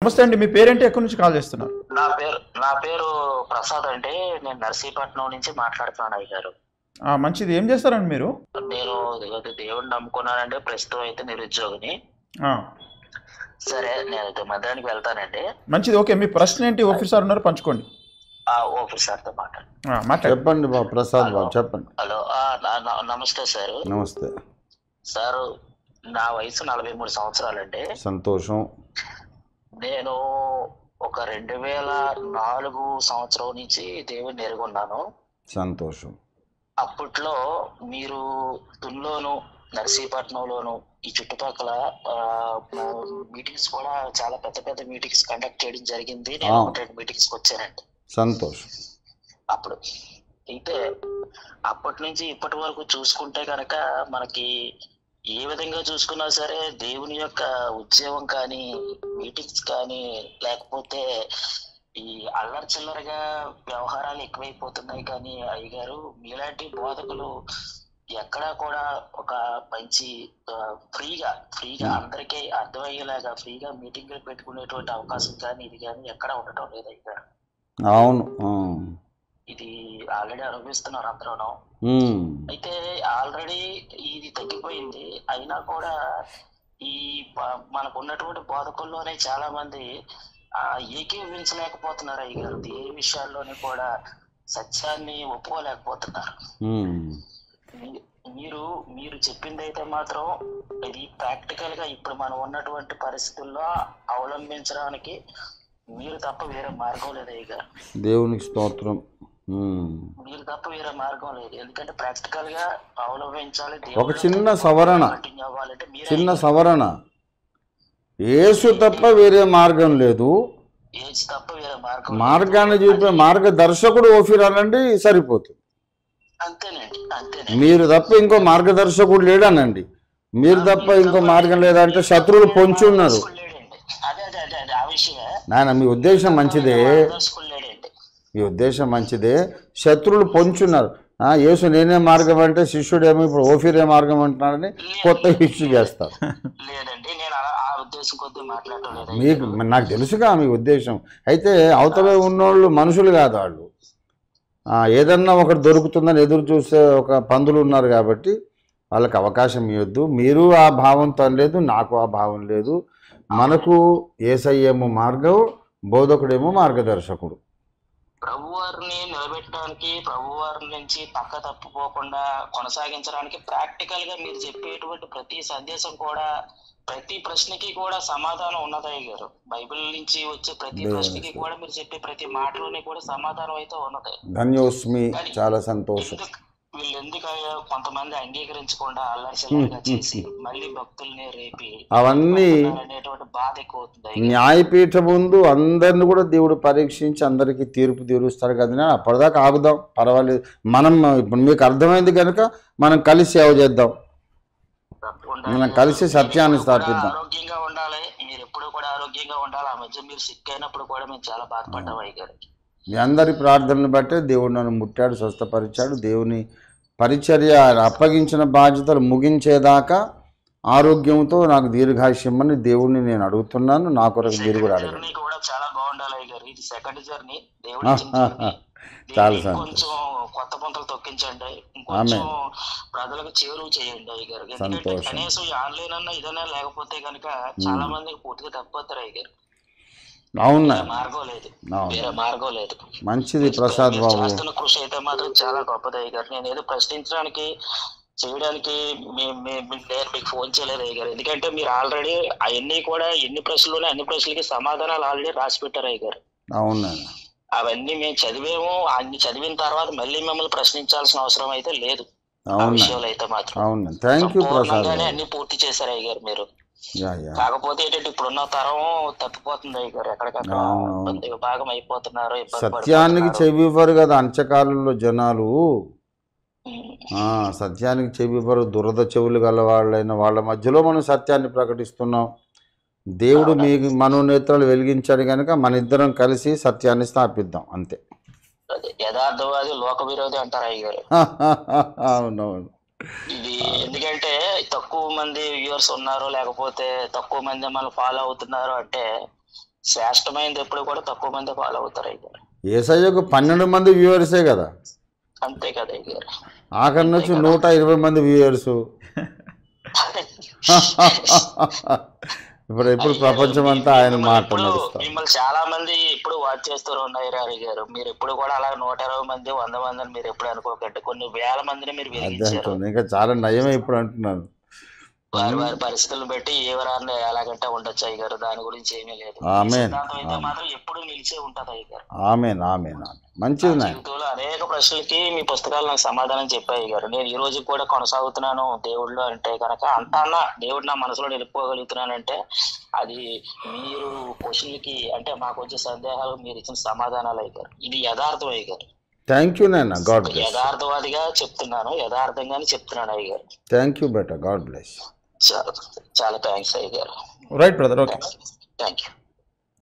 నమస్తే అండి, మీ పేరేంటి, ఎక్కడి నుంచి కాల్ చేస్తున్నారు? నా పేరు ప్రసాద్ అండి. నేను నర్సీపట్నం నుంచి మాట్లాడుతున్నాను అయ్య గారు. మంచిది. ఏం చేస్తారండి మీరు? నేను దేవుడిని నమ్ముకున్నానండి. ప్రస్తుతం అయితే నిరుద్యోగిని. ఆ, సరే, నేను మందిరానికి వెళ్తానండి. మంచిది. ఓకే, మీ ప్రశ్న ఏంటి? ఆఫీసర్ ఉన్నారు, పంచుకోండి. ఆఫీసర్తో మాట్లాడు. మాట్లాడు. చెప్పండి బాబు, ప్రసాద్ బాబు చెప్పండి. హలో, నమస్తే సార్. నమస్తే సార్, నా వయసు 43 సంవత్సరాలండి. సంతోషం. నేను ఒక 2004 సంవత్సరం నుంచి దేవుడిని ఎరుగున్నాను. సంతోషం. అప్పట్లో మీరు తుల్లోను, నర్సీపట్నంలోను, ఈ చుట్టుపక్కల మీటింగ్స్ కూడా చాలా పెద్ద పెద్ద మీటింగ్స్ కండక్ట్ చేయడం జరిగింది. నేను 2 మీటింగ్స్కి వచ్చానండి. సంతోషం. అప్పుడు అయితే అప్పటి నుంచి ఇప్పటి వరకు చూసుకుంటే కనుక మనకి ఏ విధంగా చూసుకున్నా సరే దేవుని యొక్క ఉద్యోగం కానీ, మీటింగ్స్ కానీ, లేకపోతే ఈ అల్లరి చిల్లరగా వ్యవహారాలు ఎక్కువైపోతున్నాయి. కానీ అయ్యగారు, మీలాంటి బోధకులు ఎక్కడా కూడా ఒక మంచి ఫ్రీగా అందరికీ అర్థమయ్యేలాగా ఫ్రీగా మీటింగ్లు పెట్టుకునేటువంటి అవకాశం కానీ ఇది కానీ ఎక్కడా ఉండటం లేదు అయ్యగారు. అవును, ఇది ఆల్రెడీ అనుభవిస్తున్నారు అందరూ. అయితే ఆల్రెడీ ఇది తగ్గిపోయింది. అయినా కూడా ఈ మనకు ఉన్నటువంటి బోధకుల్లోనే చాలా మంది ఏకీభవించలేకపోతున్నారు అయ్యగారు. ఏ విషయాల్లోని కూడా సత్యాన్ని ఒప్పుకోలేకపోతున్నారు. మీరు చెప్పింది అయితే మాత్రం ఇది ప్రాక్టికల్ గా ఇప్పుడు మనం ఉన్నటువంటి పరిస్థితుల్లో అవలంబించడానికి మీరు తప్ప వేరే మార్గం లేదు అయ్యగారు. దేవునికి స్తోత్రం. మీరు తప్ప వేరే మార్గం లేదు. ఎందుకంటే ప్రాక్టికల్ గా అవలంబించాలి. ఒక చిన్న సవరణ, యేసు తప్ప వేరే మార్గం లేదు. మార్గాన్ని చూపే మార్గదర్శకుడు ఓఫీర్ అనండి, సరిపోతుంది. మీరు తప్ప ఇంకో మార్గదర్శకుడు లేడనండి. మీరు తప్ప ఇంకో మార్గం లేదంటే శత్రువులు పొంచి ఉన్నారు. నాయన, మీ ఉద్దేశం మంచిదే, మీ ఉద్దేశం మంచిదే. శత్రువులు పొంచున్నారు. యేసు నేనే మార్గం అంటే శిష్యుడేమో ఇప్పుడు ఓఫీరే మార్గం అంటున్నాడని కొత్త ఇష్యూ చేస్తారు. మీకు నాకు తెలుసుగా మీ ఉద్దేశం. అయితే అవతల ఉన్నోళ్ళు మనుషులు కాదు, వాళ్ళు ఏదన్నా ఒకటి దొరుకుతుందని ఎదురు చూసే ఒక పందులు ఉన్నారు. కాబట్టి వాళ్ళకి అవకాశం ఇవ్వద్దు. మీరు ఆ భావంతో లేదు, నాకు ఆ భావం లేదు. మనకు యేసయ్యేమో మార్గం, బోధకుడేమో మార్గదర్శకుడు. ప్రభువారిని నిలబెట్టడానికి, ప్రభువారి నుంచి పక్క తప్పుకోకుండా కొనసాగించడానికి ప్రాక్టికల్ గా మీరు చెప్పేటువంటి ప్రతి సందేశం కూడా, ప్రతి ప్రశ్నకి కూడా సమాధానం ఉన్నదయ్య గారు. బైబిల్ నుంచి వచ్చే ప్రతి ప్రశ్నకి కూడా మీరు చెప్పే ప్రతి మాటలోని కూడా సమాధానం అయితే ఉన్నది. ధన్యోస్మి, చాలా సంతోషం. వీళ్ళు ఎందుకయ్యా కొంతమంది అంగీకరించకుండా అల్లరిసలగా చేసి మళ్ళీ భక్తుల్ని రేపి అవన్నీ అనేటువంటి బాధ ఎక్కువ అవుతుంది. న్యాయపీఠం ముందు అందరిని కూడా దేవుడు పరీక్షించి అందరికీ తీర్పు తీరుస్తాడు కదా. అప్పటిదాకా ఆగుదాం, పర్వాలేదు. మనం ఇప్పుడు మీకు అర్థమైంది కనుక మనం కలిసి సేవ చేద్దాం, మనం కలిసి సత్యాన్ని స్థాపిద్దాం. ఆరోగ్యంగా ఉండాలి, మీరు ఎప్పుడు కూడా ఆరోగ్యంగా ఉండాలి. ఆ మధ్య మీరు సిక్ అయినప్పుడు కూడా మేము చాలా బాధపడ్డాం అయ్యారు. మీ అందరి ప్రార్థనలు బట్టే దేవుడు నన్ను ముట్టాడు, స్వస్థపరిచాడు. దేవుని పరిచర్య అప్పగించిన బాధ్యతలు ముగించేదాకా ఆరోగ్యంతో నాకు దీర్ఘాయుష్యమని దేవుడిని నేను అడుగుతున్నాను. నా కొరకు మీరు కూడా అడగండి. చాలా బాగుండాలి అయ్యారు. ఇది సెకండ్ జర్నీ. చాలా కొంచెం కొత్త పంటలు తొక్కించండి, కొంచెం ప్రజలకు చేరువ చేయండి అయ్యారు. ఎందుకంటే కనీసం ఆన్లైన్ అన్న ఇదన్నా లేకపోతే కనుక చాలా మందికి పూర్తిగా తప్పిపోతారు అయ్యారు. అవునా, మార్గం లేదు, వేరే మార్గం లేదు. మంచిది ప్రసాద్ బాబు. చేస్తున్న కృషి అయితే మాత్రం చాలా గొప్పది అయ్యారు. నేను ఏదో ప్రశ్నించడానికి చేయడానికి నేను మీకు ఫోన్ చేయలేదు అయ్యారు. ఎందుకంటే మీరు ఆల్రెడీ అవన్నీ కూడా ఎన్ని ప్రశ్నలు అన్ని ప్రశ్నలకి సమాధానాలు ఆల్రెడీ రాసి పెట్టారు అయ్యారు. అవునా, అవన్నీ మేము చదివేమో, అన్ని చదివిన తర్వాత మళ్ళీ మిమ్మల్ని ప్రశ్నించాల్సిన అవసరం అయితే లేదు. ఆ విషయాలు అయితే మాత్రం అన్ని పూర్తి చేశారు అయ్యారు మీరు. కాకపోతే ఏంటంటే ఇప్పుడున్న తరం తప్పిపోతుంది అయ్యారు, ఎక్కడికక్కడ భాగం అయిపోతున్నారు. సత్యానికి చెవివ్వరు కదా అంత్యకాలంలో జనాలు. సత్యానికి చెవివ్వరు, దురద చెవులు గల వాళ్ళైన వాళ్ళ మధ్యలో మనం సత్యాన్ని ప్రకటిస్తున్నాం. దేవుడు మీకు మనోనేత్రాలు వెలిగించాడు కనుక మన ఇద్దరం కలిసి సత్యాన్ని స్థాపిద్దాం, అంతే. యథార్థవాది లోక విరోధి అంటారు అయ్యారు. అవునవును. ఇది ఎందుకంటే తక్కువ మంది వ్యూవర్స్ ఉన్నారు, లేకపోతే తక్కువ మంది మనం ఫాలో అవుతున్నారు అంటే శ్రేష్టమైనది ఎప్పుడు కూడా తక్కువ మంది ఫాలో అవుతారు అయ్యారు. ఏసయ్యకు 12 మంది వ్యూవర్సే కదా, అంతే కదా అయ్యారు. ఆఖరి నుంచి 120 మంది వ్యూవర్స్. ఇప్పుడు ప్రపంచం అంతా ఆయన మాట నడుస్తారు. మిమ్మల్ని చాలా మంది ఎప్పుడు వాచ్ చేస్తూ ఉన్నారు గారు. మీరు ఎప్పుడు కూడా అలా 120 మంది 100 మందిని మీరు ఎప్పుడు అనుకోకండి. కొన్ని వేల మందిని మీరు అదే వెలిగించారు. అంటుంది, ఇంకా చాలా నయమే ఇప్పుడు అంటున్నాను. వారి పరిస్థితులను బట్టి ఎవరన్నా ఎలాగంటే ఉండొచ్చు అయ్యారు. దాని గురించి ఏమీ లేదు. ఆమేన్. అయితే మాత్రం ఎప్పుడు నిలిచే ఉంటది అయ్యారు. ఆమేన్ ఆమేన్ ఆమేన్. మంచిది నాయన. జీవితంలో అనేక ప్రశ్నలకి మీ పుస్తకాలు నాకు సమాధానం చెప్పాయి గారు. నేను ఈ రోజు కూడా కొనసాగుతున్నాను దేవుళ్ళు అంటే కనుక అంతా దేవుడు నా మనసులో నిలుపుకోగలుగుతున్నానంటే అది మీరు క్వశ్చన్లకి అంటే మాకు వచ్చే సందేహాలు మీరు ఇచ్చిన సమాధానాలు అయ్యారు. ఇది యథార్థం అయ్యారు. థ్యాంక్ యూ నాయన, గాడ్ బ్లెస్. యథార్థవాదిగా చెప్తున్నాను, యథార్థంగానే చెప్తున్నాను అయ్యారు. Thank you better, God bless. చాలా చాలా థ్యాంక్స్ అయ్యారు. Right brother, okay. Thank you.